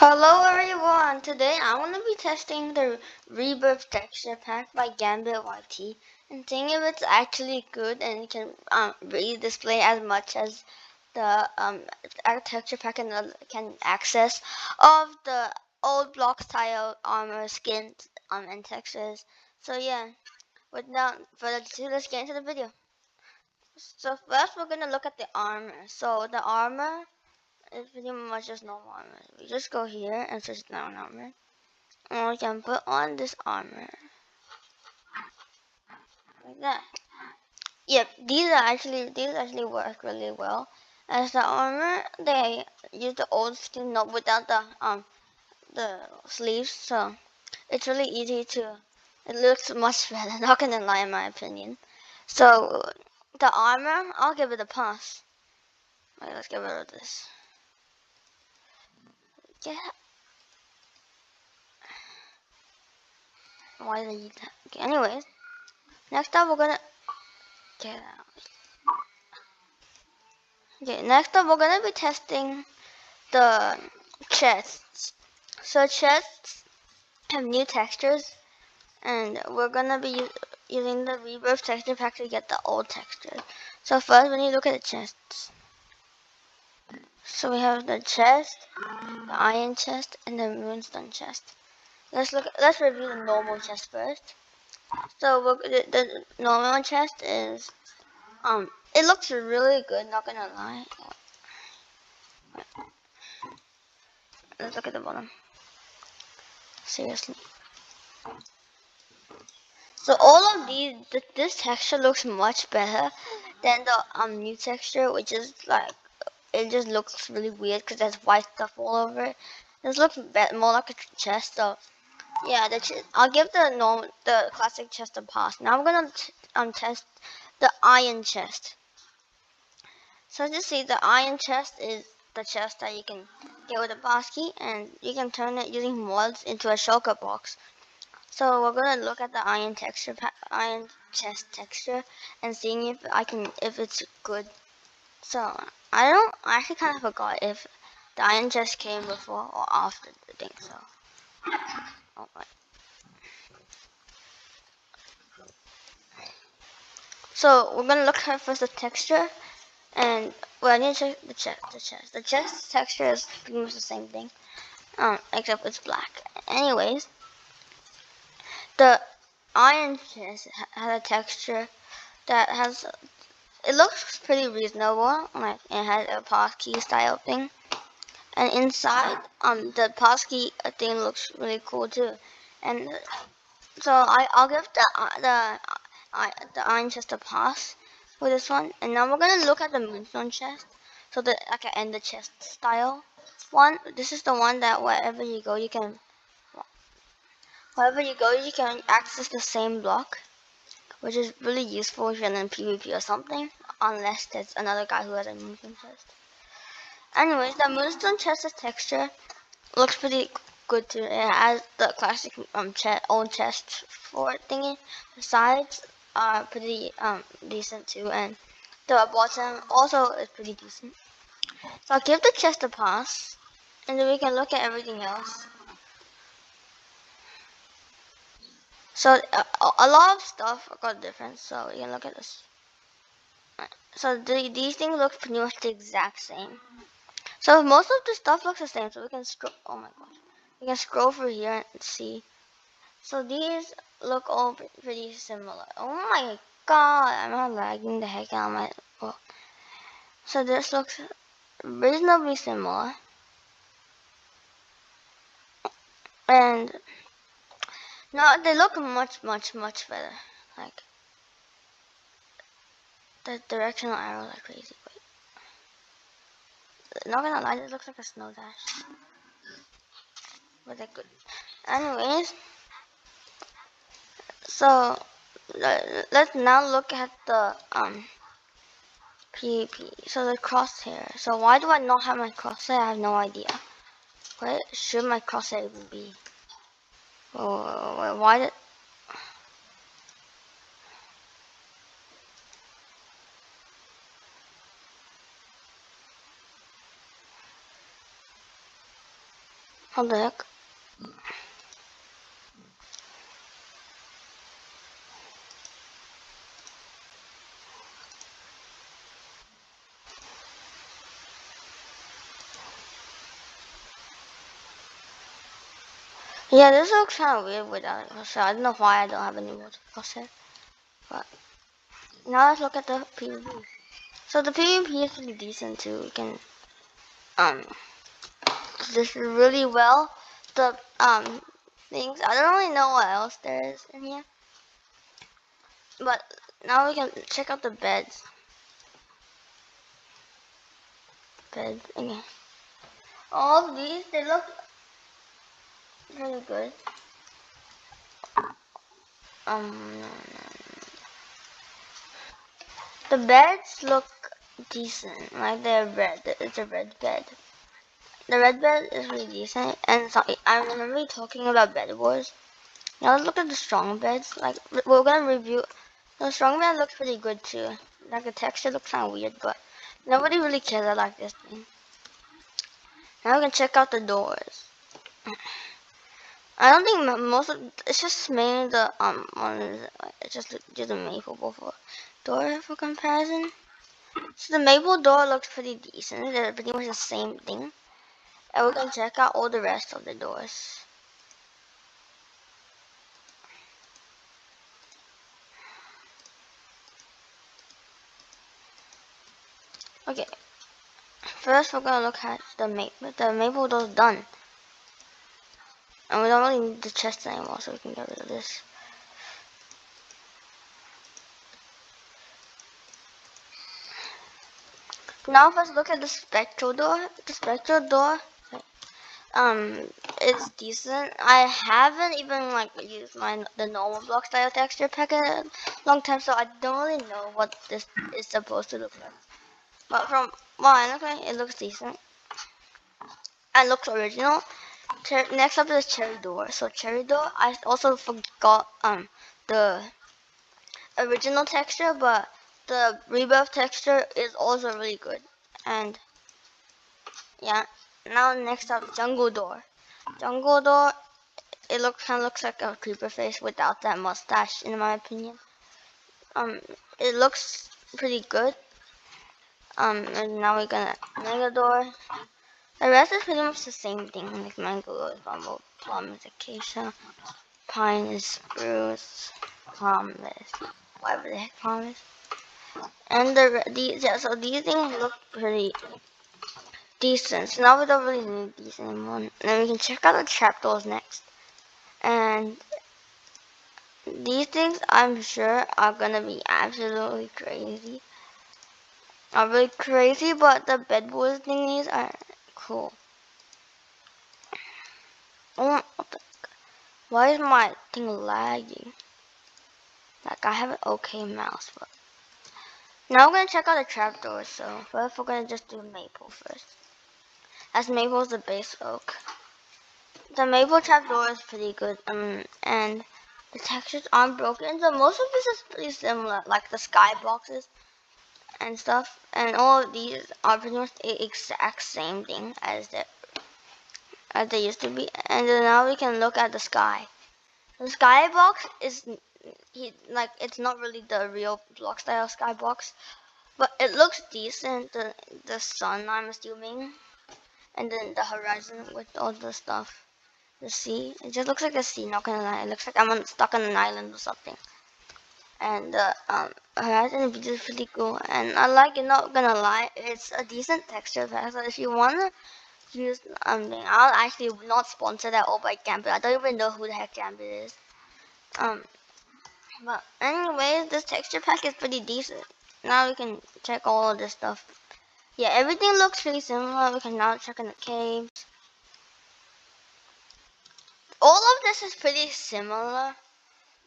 Hello everyone! Today I'm going to be testing the Rebirth texture pack by Gambit YT and seeing if it's actually good and it can really display as much as the texture pack can access of the old block style armor skins and textures. So yeah, without further ado, let's get into the video. So first we're going to look at the armor. So the armor, it's pretty much just normal armor. We just go here and search down armor. And we can put on this armor. Like that. Yep, these actually work really well. As the armor, they use the old skin not without the sleeves, so it's really easy to, it looks much better, not gonna lie in my opinion. So the armor, I'll give it a pass. Wait, let's get rid of this. Yeah. Why did I use that? Okay, anyways. Next up we're gonna get out. Okay, next up we're gonna be testing the chests. So chests have new textures, and we're gonna be using the Rebirth texture pack to get the old textures. So first, when you look at the chests, so we have the chest, the iron chest, and the moonstone chest. Let's review the normal chest first. So the normal chest is it looks really good. Not gonna lie. Let's look at the bottom. Seriously. So all of this texture looks much better than the new texture, which is like, it just looks really weird because there's white stuff all over it. This looks more like a chest. So yeah, I'll give the classic chest a pass. Now I'm gonna test the iron chest. So as you see, the iron chest is the chest that you can get with a pass key, and you can turn it using mods into a shulker box. So we're gonna look at the iron chest texture and seeing if it's good. So I actually kind of forgot if the iron chest came before or after the thing. So oh, right. So we're gonna look at first the texture, and well, I need to check the chest. The chest texture is pretty much the same thing, except it's black. Anyways, the iron chest has a texture that has, it looks pretty reasonable. Like it has a passkey style thing, and inside the passkey thing looks really cool too. And so I'll give the iron chest a pass with this one. And now we're gonna look at the moonstone chest. So the like an ender chest style one. This is the one that wherever you go you can access the same block, which is really useful if you're in PvP or something, unless there's another guy who has a moonstone chest. Anyways, the moonstone chest's texture looks pretty good too. It has the classic old chest for thingy. The sides are pretty decent too, and the bottom also is pretty decent. So I'll give the chest a pass, and then we can look at everything else. So a lot of stuff got different, so we can look at this. So these things look pretty much the exact same. So most of the stuff looks the same, so we can scroll. Oh my gosh, we can scroll through here and see. So these look all pretty similar. Oh my god, I'm not lagging the heck out of my. Well, so this looks reasonably similar, and no, they look much better. Like the directional arrows are crazy. Wait, not gonna lie, this looks like a snow dash, but they're good. Anyways, so let's now look at the PvP. So the crosshair. So why do I not have my crosshair? I have no idea. What should my crosshair even be? Oh, why did? What the heck? Yeah, this looks kind of weird without it. So I don't know why I don't have any more set. But now let's look at the PvP. So the PvP is pretty decent too. We can this really well. The things I don't really know what else there is in here. But now we can check out the beds. Beds again. All of these they look really good. No. The beds look decent, like they're red. It's a red bed. The red bed is really decent, and so I remember talking about bed wars. Now let's look at the strong beds. Like we're gonna review. The strong bed looks pretty good too. Like the texture looks kind of weird, but nobody really cares. I like this thing. Now we can check out the doors. I don't think most of it's just mainly the one is it's just the maple for door for comparison. So the maple door looks pretty decent. They're pretty much the same thing. And we can check out all the rest of the doors. Okay. First we're gonna look at the maple. The maple door's done. And we don't really need the chest anymore, so we can get rid of this. Now let's look at the spectral door. The spectral door it's decent. I haven't even like used the normal block style texture pack in a long time, so I don't really know what this is supposed to look like. But from what I look like, it looks decent and looks original. Next up is cherry door. So cherry door, I also forgot the original texture, but the rebirth texture is also really good. And yeah, now next up jungle door. Jungle door, it kind of looks like a creeper face without that mustache, in my opinion. It looks pretty good. And now we're gonna mega door. The rest is pretty much the same thing, like mango, bumble, plum is acacia, pine is spruce, palm is whatever the heck palm is. And so these things look pretty decent. So now we don't really need these anymore. And then we can check out the trapdoors next. And these things I'm sure are gonna be absolutely crazy. Are really crazy, but the bedwars thingies are cool. Oh, what the, why is my thing lagging? Like I have an okay mouse, but now we're gonna check out the trapdoors. So first we're gonna just do maple first. As maple is the base oak. The maple trapdoor is pretty good, and the textures aren't broken. So most of this is pretty similar, like the skyboxes and stuff. And all of these are pretty much the exact same thing as they used to be. And then now we can look at the sky. The skybox is like it's not really the real block style skybox, but it looks decent. The sun, I'm assuming, and then the horizon with all the stuff. The sea, it just looks like a sea. Not gonna lie, it looks like I'm stuck on an island or something. And the horizon is pretty cool, and I like it. Not gonna lie, it's a decent texture pack. So if you wanna use I'll actually not sponsor that all by Gambit. I don't even know who the heck Gambit is. But anyways, this texture pack is pretty decent. Now we can check all of this stuff. Yeah, everything looks pretty similar. We can now check in the caves. All of this is pretty similar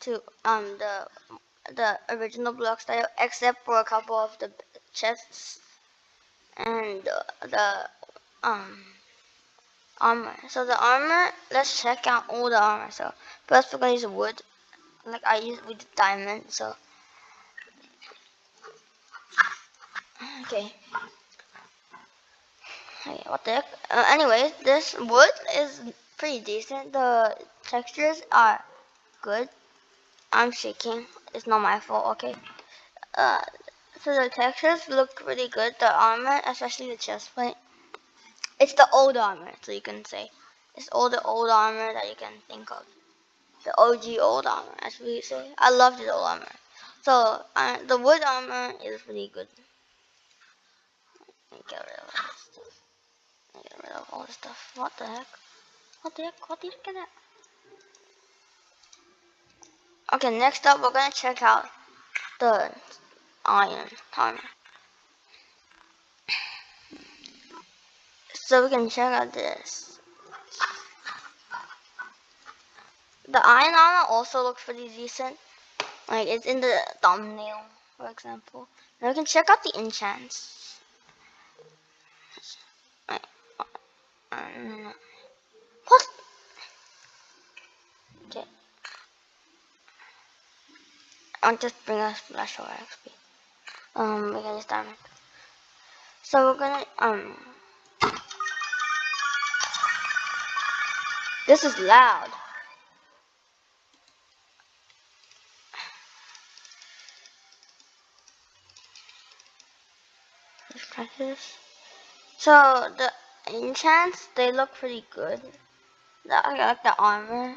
to the original block style, except for a couple of the chests and the armor. So the armor, let's check out all the armor. So first we're gonna use wood, like I used with the diamond. So okay, Hey, what the heck? Anyways, this wood is pretty decent. The textures are good. I'm shaking. It's not my fault, okay? Uh, so the textures look pretty good. The armor, especially the chest plate. It's the old armor, so you can say. It's all the old armor that you can think of. The OG old armor, as we say. I love the old armor. So, the wood armor is pretty good. Let me get rid of this. Get rid of all this stuff. What the heck? What the heck? What the heck is that? Okay, next up we're gonna check out the iron armor. So we can check out this. The iron armor also looks pretty decent. Like it's in the thumbnail, for example. Now we can check out the enchants. What? Okay. I'll just bring a splash over XP. We can use diamond. So we're gonna this is loud. Let's practice. So the enchants, they look pretty good. I like the armor.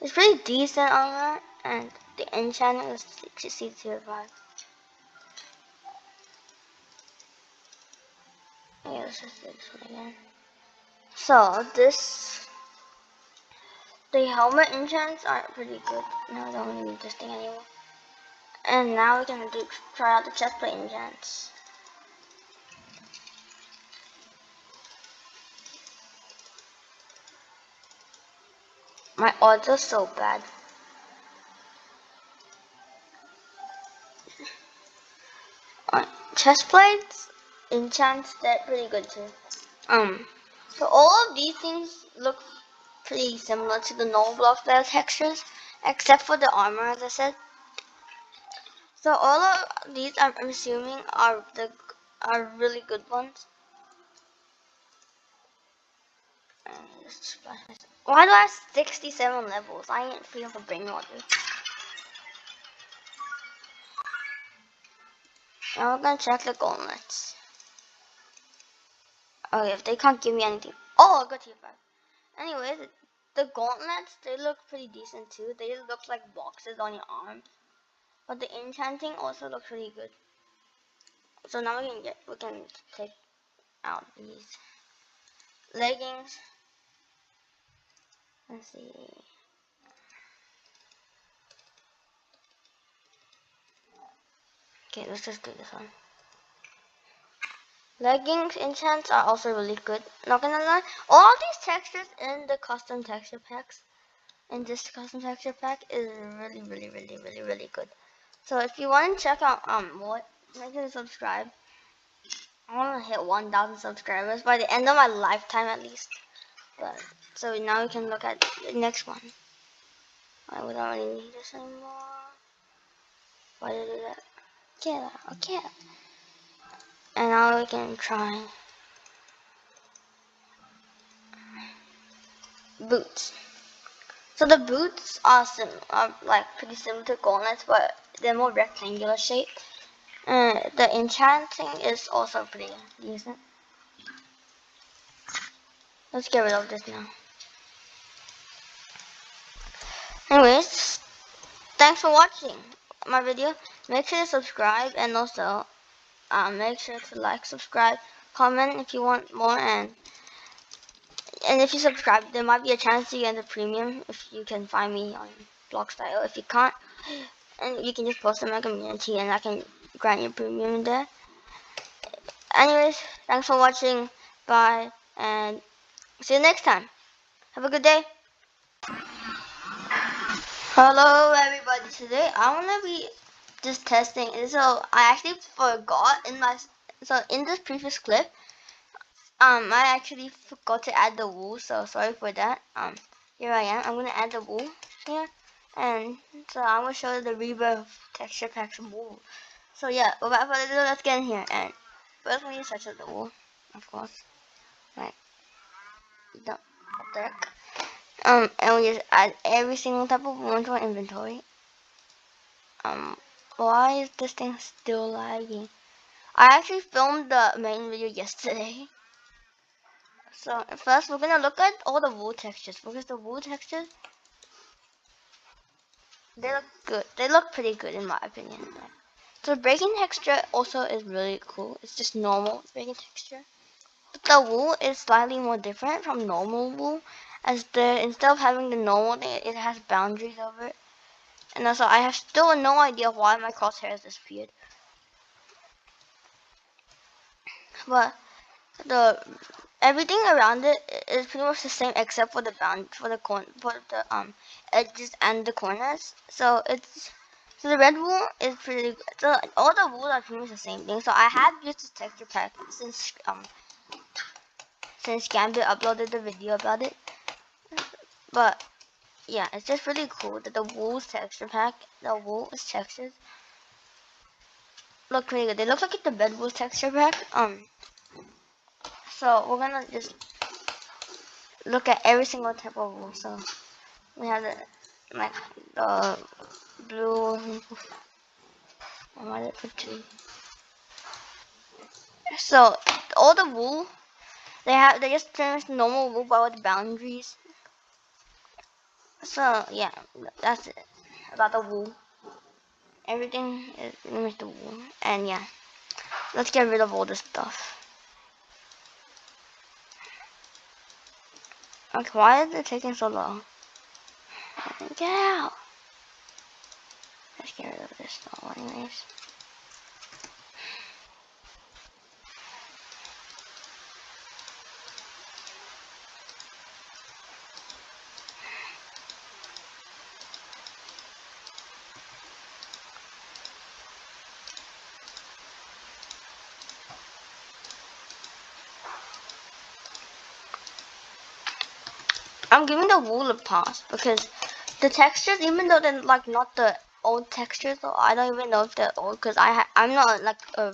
It's pretty decent armor, and the enchanting is 60-5. Yeah, let's just do this one again. So the helmet enchants aren't pretty good. No, I don't really need this thing anymore. And now we can try out the chestplate enchants. My odds are so bad. Chestplates enchants, they're pretty good too. So all of these things look pretty similar to the normal Bloxd textures, except for the armor, as I said. So all of these, I'm assuming, are really good ones. Why do I have 67 levels? I ain't feeling for brain water. Now we're gonna check the gauntlets. Okay, if they can't give me anything. Oh, I got tier 5. Anyways, the gauntlets, they look pretty decent too. They just look like boxes on your arm. But the enchanting also looks pretty good. So now we can take out these leggings. Let's see. Okay, let's just do this one. Leggings enchants are also really good. Not gonna lie, all these textures in the custom texture packs, in this custom texture pack, is really good. So if you want to check out more, make sure to subscribe. I want to hit 1,000 subscribers by the end of my lifetime at least. But so now we can look at the next one. I would not really need this anymore. Why did I do that? Okay. And now we can try boots. So the boots are like pretty similar to gauntlets, but they're more rectangular shape. And the enchanting is also pretty decent. Let's get rid of this now. Anyways, thanks for watching my video. Make sure to subscribe, and also make sure to like, subscribe, comment if you want more, and if you subscribe, there might be a chance to get the premium if you can find me on Bloxd. If you can't, and you can just post in my community, and I can grant you premium in there. Anyways, thanks for watching. Bye, and see you next time. Have a good day. Hello everybody. Today I wanna be just testing. So I actually forgot in this previous clip, I actually forgot to add the wool, so sorry for that. Here I am. I'm gonna add the wool here, and so I'm gonna show the Rebirth texture pack some wool. So yeah, without further ado, let's get in here and first we need to touch up the wool, of course. Like the deck. And we just add every single type of wool into our inventory. Why is this thing still lagging? I actually filmed the main video yesterday. So first we're gonna look at all the wool textures because the wool textures, they look good. They look pretty good in my opinion. So breaking texture also is really cool. It's just normal breaking texture. But the wool is slightly more different from normal wool, as instead of having the normal thing, it has boundaries over it. And also I have still no idea why my crosshairs disappeared. But everything around it is pretty much the same except for the edges and the corners. So the red wool is pretty good. So all the wool are pretty much the same thing. So I have used this texture pack since Gambit uploaded the video about it. But yeah, it's just really cool that the wool texture pack, the wool is textured, look pretty good. They look like the red wool texture pack. So we're gonna just look at every single type of wool. So we have the blue. What did I put two? So all the wool they just pretty much normal wool but with boundaries. So yeah, that's it about the wool. Everything is pretty much the wool, and yeah, let's get rid of all this stuff. Like, why is it taking so long? Get out! Let's get rid of this stuff anyways. I'm giving the wool a pass because the textures, even though they're like not the old textures, so I don't even know if they're old because I'm not like a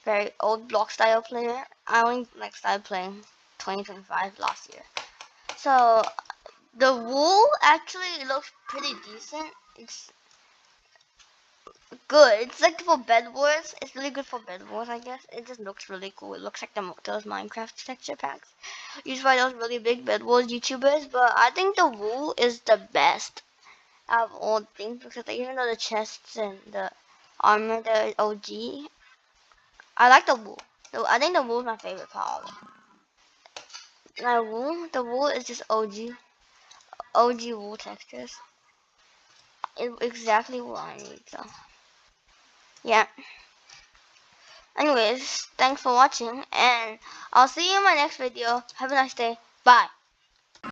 very old block style player. I only like started playing 2025 last year. So the wool actually looks pretty decent. It's good. It's like for bed wars. It's really good for bed wars, I guess. It just looks really cool. It looks like those Minecraft texture packs used by those really big bed wars YouTubers. But I think the wool is the best out of all things because even though the chests and the armor, they're OG, I like the wool. I think the wool is my favorite part of it. The wool is just OG wool textures. It's exactly what I need. So yeah. Anyways, thanks for watching, and I'll see you in my next video. Have a nice day. Bye.